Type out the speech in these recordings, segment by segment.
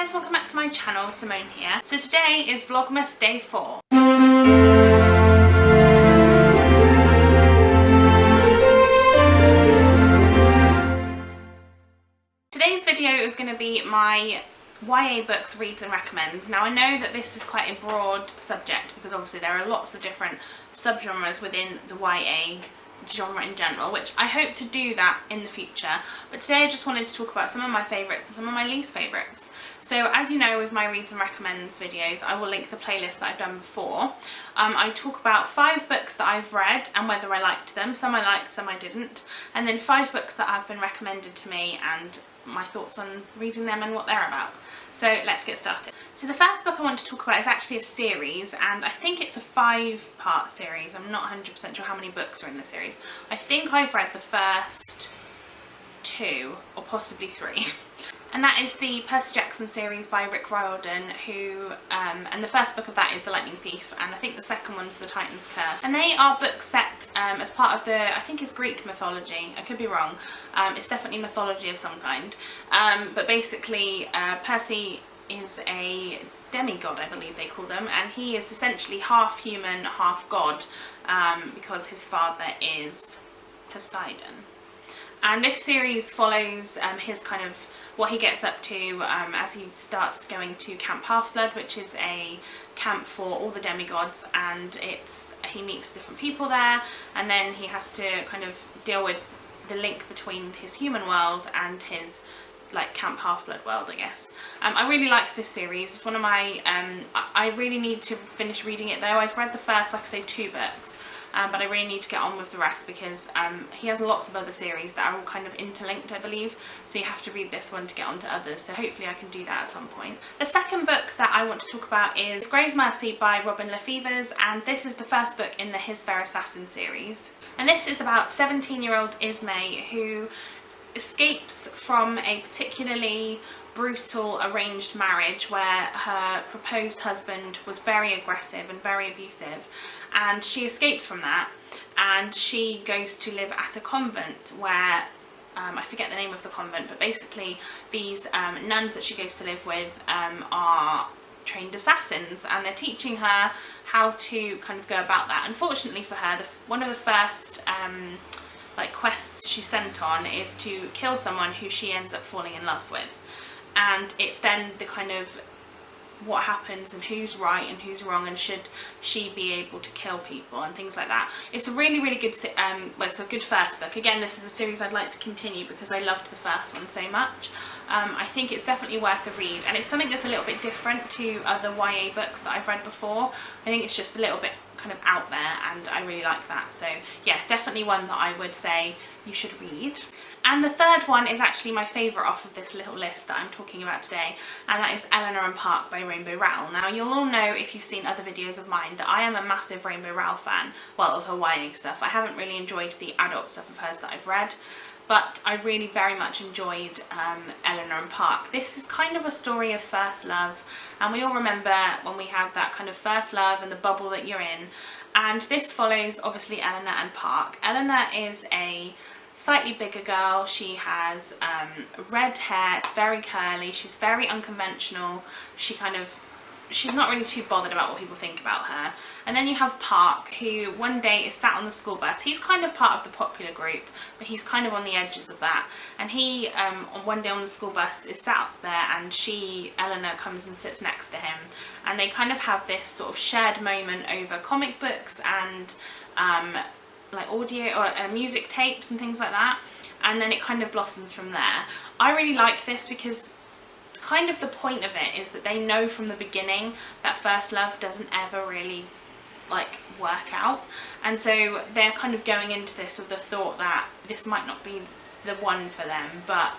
guys, welcome back to my channel. Simone here. So today is Vlogmas day 4. Today's video is going to be my YA books, reads and recommends. Now I know that this is quite a broad subject because obviously there are lots of different subgenres within the YA genre in general, which I hope to do that in the future, but today I just wanted to talk about some of my favourites and some of my least favourites. So as you know, with my reads and recommends videos, I will link the playlist that I've done before. I talk about 5 books that I've read and whether I liked them. Some I liked, some I didn't, and then 5 books that have been recommended to me and my thoughts on reading them and what they're about. So let's get started. So the first book I want to talk about is actually a series, and I think it's a 5-part series. I'm not 100% sure how many books are in the series. I think I've read the first 2 or possibly 3. And that is the Percy Jackson series by Rowell, who, and the first book of that is The Lightning Thief, and I think the second one's The Titan's Curse. And they are books set as part of the, I think it's Greek mythology, I could be wrong, it's definitely mythology of some kind, but basically Percy is a demigod, I believe they call them, and he is essentially half human, half god, because his father is Poseidon. And this series follows his kind of what he gets up to as he starts going to Camp Half-Blood, which is a camp for all the demigods, and he meets different people there, and then he has to kind of deal with the link between his human world and his like Camp Half-Blood world, I guess. I really like this series. It's one of my, I really need to finish reading it though. I've read the first, like I say, 2 books. But I really need to get on with the rest because he has lots of other series that are all kind of interlinked, I believe, so you have to read this one to get on to others, so hopefully I can do that at some point. The second book that I want to talk about is Grave Mercy by Lefevers, and this is the first book in the His Fair Assassin series. And this is about 17-year-old Ismay, who escapes from a particularly brutal arranged marriage where her proposed husband was very aggressive and very abusive, and she escapes from that and she goes to live at a convent where I forget the name of the convent, but basically these nuns that she goes to live with are trained assassins, and they're teaching her how to kind of go about that. Unfortunately for her, one of the first like quests she's sent on is to kill someone who she ends up falling in love with, and it's then the kind of what happens and who's right and who's wrong, and should she be able to kill people and things like that. It's a really good well, it's a good first book. Again, this is a series I'd like to continue because I loved the first one so much. I think it's definitely worth a read, and it's something that's a little bit different to other YA books that I've read before. I think it's just a little bit kind of out there, and I really like that. So yeah, it's definitely one that I would say you should read. And the third one is actually my favourite off of this little list that I'm talking about today, and that is Eleanor and Park by Rowell. Now you'll all know, if you've seen other videos of mine, that I am a massive Rowell fan, well, of her YA stuff. I haven't really enjoyed the adult stuff of hers that I've read, but I really very much enjoyed Eleanor and Park. This is kind of a story of first love, and we all remember when we have that kind of first love and the bubble that you're in, and this follows obviously Eleanor and Park. Eleanor is a slightly bigger girl. She has red hair, it's very curly, she's very unconventional, she's not really too bothered about what people think about her. And then you have Park, who one day is sat on the school bus. He's kind of part of the popular group, but he's kind of on the edges of that. And he, one day on the school bus, is sat up there, and Eleanor, comes and sits next to him. And they kind of have this sort of shared moment over comic books and like audio or music tapes and things like that. And then it kind of blossoms from there. I really like this because kind of the point of it is that they know from the beginning that first love doesn't ever really like work out, and so they're kind of going into this with the thought that this might not be the one for them, but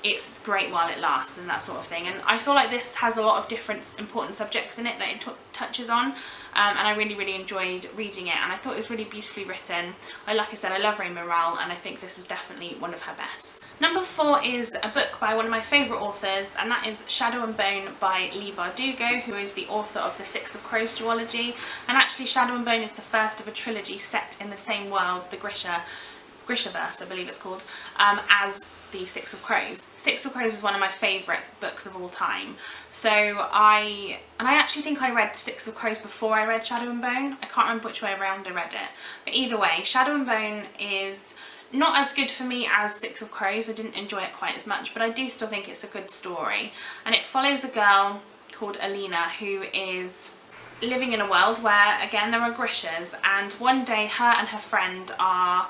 it's great while it lasts and that sort of thing. And I feel like this has a lot of different important subjects in it that it touches on, and I really enjoyed reading it, and I thought it was really beautifully written. Like I said, I love Rowell, and I think this was definitely one of her best. Number 4 is a book by one of my favourite authors, and that is Shadow and Bone by Leigh Bardugo, who is the author of the Six of Crows duology. And actually Shadow and Bone is the first of a trilogy set in the same world, the Grishaverse, I believe it's called, as the Six of Crows. Six of Crows is one of my favourite books of all time. So I actually think I read Six of Crows before I read Shadow and Bone. I can't remember which way around I read it. But either way, Shadow and Bone is not as good for me as Six of Crows. I didn't enjoy it quite as much, but I do still think it's a good story. And it follows a girl called Alina who is living in a world where, again, there are Grishas, and one day her and her friend are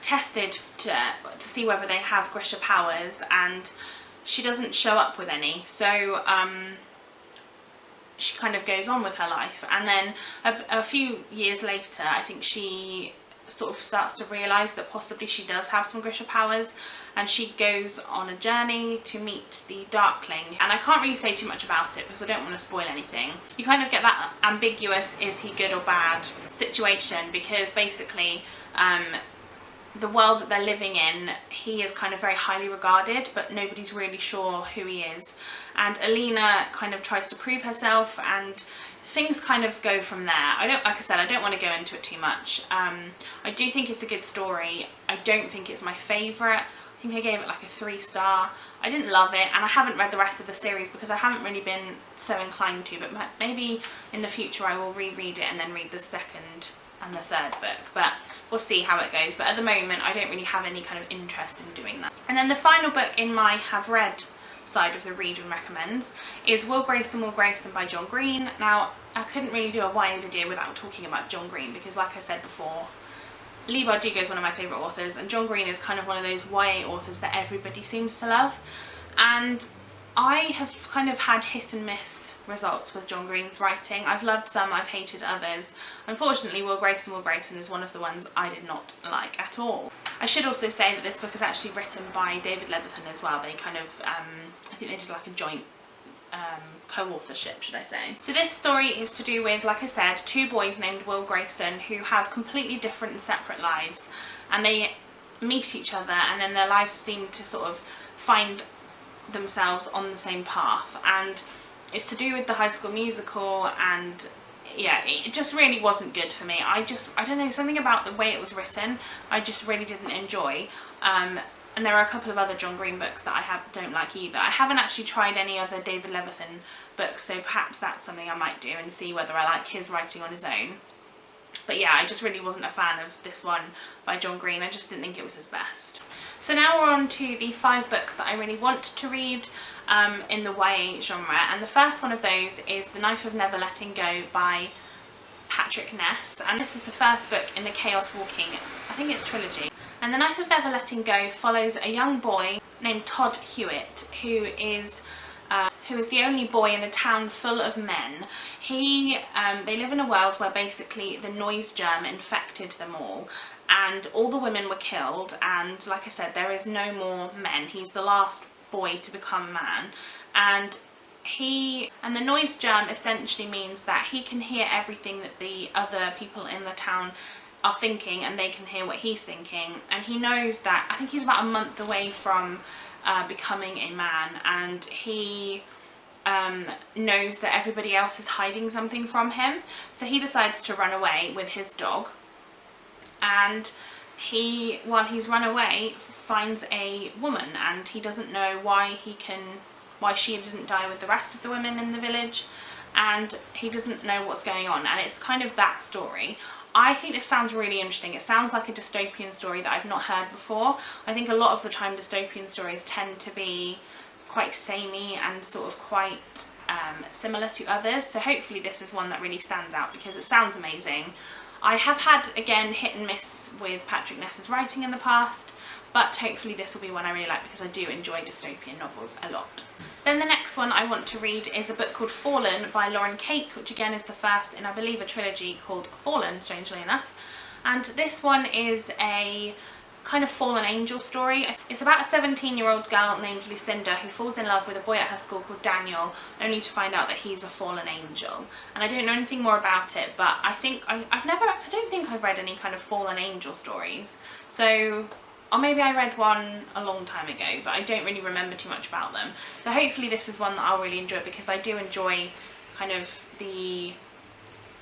tested to see whether they have Grisha powers, and she doesn't show up with any, so she kind of goes on with her life. And then a few years later, I think she sort of starts to realise that possibly she does have some Grisha powers, and she goes on a journey to meet the Darkling. And I can't really say too much about it because I don't want to spoil anything. You kind of get that ambiguous, is he good or bad situation, because basically the world that they're living in, he is kind of very highly regarded, but nobody's really sure who he is. And Alina kind of tries to prove herself, and things kind of go from there. Like I said, I don't want to go into it too much. I do think it's a good story. I don't think it's my favourite. I think I gave it like a 3-star. I didn't love it, and I haven't read the rest of the series because I haven't really been so inclined to, but maybe in the future I will reread it and then read the second and the third book, but we'll see how it goes. But at the moment I don't really have any kind of interest in doing that. And then the final book in my have read side of the read and recommends is Will Grayson by John Green. Now, I couldn't really do a YA video without talking about John Green because, like I said before, Leigh Bardugo is one of my favourite authors, and John Green is kind of one of those YA authors that everybody seems to love. And I have kind of had hit and miss results with John Green's writing. I've loved some, I've hated others. Unfortunately, Will Grayson is one of the ones I did not like at all. I should also say that this book is actually written by David Levithan as well. They kind of, I think they did like a joint co-authorship, should I say. So this story is to do with, like I said, 2 boys named Will Grayson who have completely different and separate lives, and they meet each other, and then their lives seem to sort of find themselves on the same path. And it's to do with the High School Musical, and yeah, it just really wasn't good for me. I don't know, something about the way it was written I just really didn't enjoy. And there are a couple of other John Green books that I don't like either. I haven't actually tried any other David Levithan books, so perhaps that's something I might do and see whether I like his writing on his own. But yeah, I just really wasn't a fan of this one by John Green. I just didn't think it was his best. So now we're on to the 5 books that I really want to read in the YA genre, and the first one of those is The Knife of Never Letting Go by Patrick Ness, and this is the first book in the Chaos Walking, I think it's trilogy. And The Knife of Never Letting Go follows a young boy named Todd Hewitt, who is the only boy in a town full of men. They live in a world where basically the noise germ infected them all, and all the women were killed, and like I said, there is no more men. He's the last boy to become a man, and the noise germ essentially means that he can hear everything that the other people in the town are thinking, and they can hear what he's thinking. And he knows that, I think he's about a month away from becoming a man, and he knows that everybody else is hiding something from him, so he decides to run away with his dog. And while he's run away, finds a woman, and he doesn't know why she didn't die with the rest of the women in the village, and he doesn't know what's going on, and it's kind of that story. I think this sounds really interesting. It sounds like a dystopian story that I've not heard before. I think a lot of the time dystopian stories tend to be quite samey and sort of quite similar to others, so hopefully this is one that really stands out because it sounds amazing. I have had, again, hit and miss with Patrick Ness's writing in the past, but hopefully this will be one I really like because I do enjoy dystopian novels a lot. Then the next one I want to read is a book called Fallen by Lauren Kate, which again is the first in, I believe, a trilogy called Fallen, strangely enough. And this one is a kind of fallen angel story. It's about a 17-year-old girl named Lucinda who falls in love with a boy at her school called Daniel, only to find out that he's a fallen angel. And I don't know anything more about it, but I don't think I've read any kind of fallen angel stories. So, or maybe I read one a long time ago, but I don't really remember too much about them. So hopefully this is one that I'll really enjoy, because I do enjoy kind of the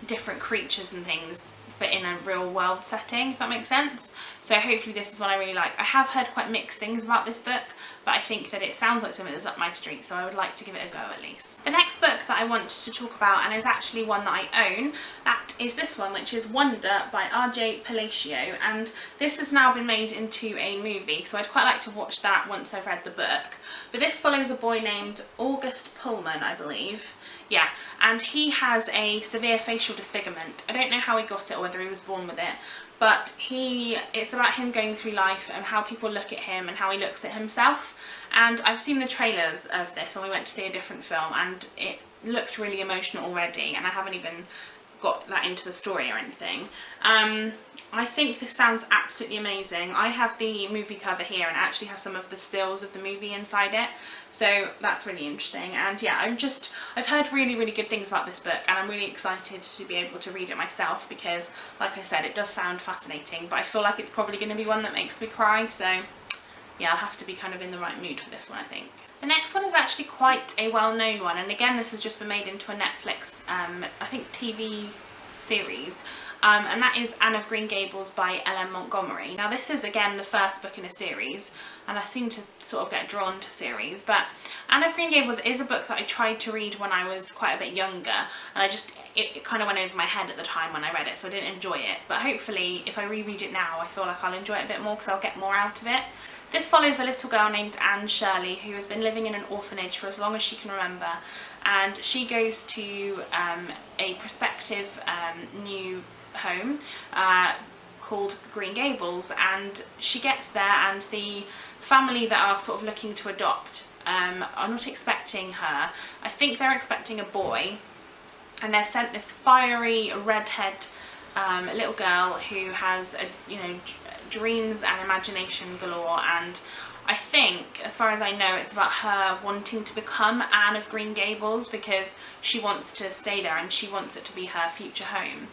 different creatures and things but in a real world setting, if that makes sense. So hopefully this is one I really like. I have heard quite mixed things about this book, but I think that it sounds like something that's up my street, so I would like to give it a go at least. The next book that I want to talk about, and is actually one that I own, that is this one, which is Wonder by R.J. Palacio, and this has now been made into a movie, so I'd quite like to watch that once I've read the book. But this follows a boy named August Pullman, I believe. Yeah, and he has a severe facial disfigurement. I don't know how he got it or whether he was born with it, but it's about him going through life and how people look at him and how he looks at himself. And I've seen the trailers of this when we went to see a different film, and it looked really emotional already, and I haven't even got that into the story or anything. I think this sounds absolutely amazing. I have the movie cover here, and it actually has some of the stills of the movie inside it, so that's really interesting. And yeah, I've heard really, really good things about this book, and I'm really excited to be able to read it myself because, like I said, it does sound fascinating, but I feel like it's probably going to be one that makes me cry, so yeah, I'll have to be kind of in the right mood for this one, I think. The next one is actually quite a well-known one, and again this has just been made into a Netflix, I think TV series, and that is Anne of Green Gables by L.M. Montgomery. Now this is again the first book in a series, and I seem to sort of get drawn to series, but Anne of Green Gables is a book that I tried to read when I was quite a bit younger, and it kind of went over my head at the time when I read it, so I didn't enjoy it. But hopefully if I reread it now, I feel like I'll enjoy it a bit more because I'll get more out of it. This follows a little girl named Anne Shirley who has been living in an orphanage for as long as she can remember, and she goes to a prospective new home called Green Gables, and she gets there and the family that are sort of looking to adopt are not expecting her. I think they're expecting a boy, and they're sent this fiery redhead little girl who has dreams and imagination galore, and I think, as far as I know, it's about her wanting to become Anne of Green Gables because she wants to stay there and she wants it to be her future home.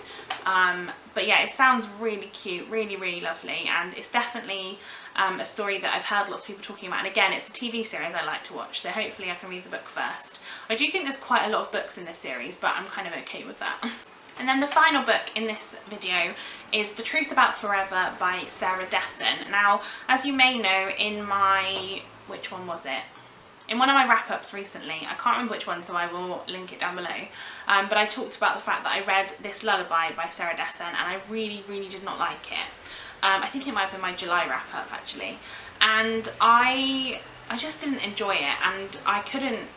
But yeah, it sounds really cute, really, really lovely, and it's definitely a story that I've heard lots of people talking about, and again it's a TV series I like to watch, so hopefully I can read the book first. I do think there's quite a lot of books in this series, but I'm kind of okay with that. And then the final book in this video is The Truth About Forever by Sarah Dessen. Now, as you may know, in my, which one was it? In one of my wrap-ups recently, I can't remember which one, so I will link it down below, but I talked about the fact that I read this lullaby by Sarah Dessen, and I really, really did not like it. I think it might have been my July wrap-up actually, and I just didn't enjoy it, and I couldn't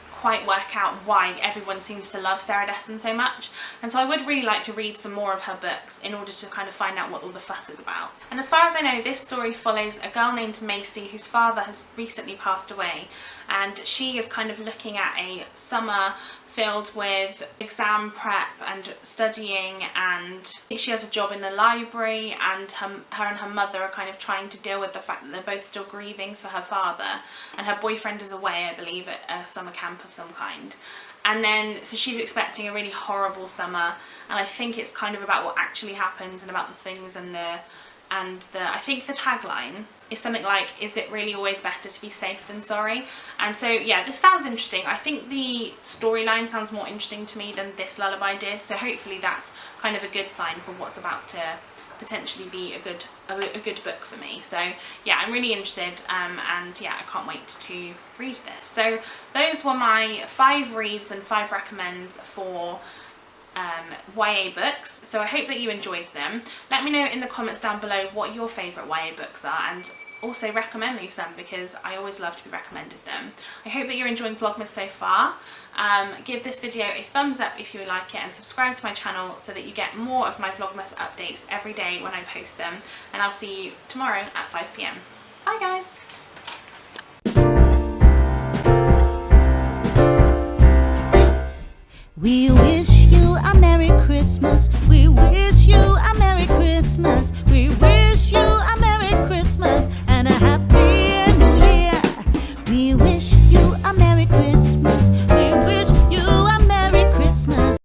quite work out why everyone seems to love Sarah Dessen so much, and so I would really like to read some more of her books in order to kind of find out what all the fuss is about. And as far as I know, this story follows a girl named Macy whose father has recently passed away, and she is kind of looking at a summer filled with exam prep and studying, and I think she has a job in the library, and her and her mother are kind of trying to deal with the fact that they're both still grieving for her father, and her boyfriend is away, I believe, at a summer camp of some kind. And then, so she's expecting a really horrible summer, and I think it's kind of about what actually happens and about the things I think the tagline is something like, is it really always better to be safe than sorry? And so yeah, this sounds interesting. I think the storyline sounds more interesting to me than this lullaby did, so hopefully that's kind of a good sign for what's about to potentially be a good book for me. So yeah, I'm really interested, and yeah, I can't wait to read this. So those were my 5 reads and 5 recommends for YA books, so I hope that you enjoyed them. Let me know in the comments down below what your favourite YA books are, and also recommend me some because I always love to be recommended them. I hope that you're enjoying Vlogmas so far. Give this video a thumbs up if you like it, and subscribe to my channel so that you get more of my Vlogmas updates every day when I post them, and I'll see you tomorrow at 5 PM. Bye guys! We wish you a Merry Christmas. We wish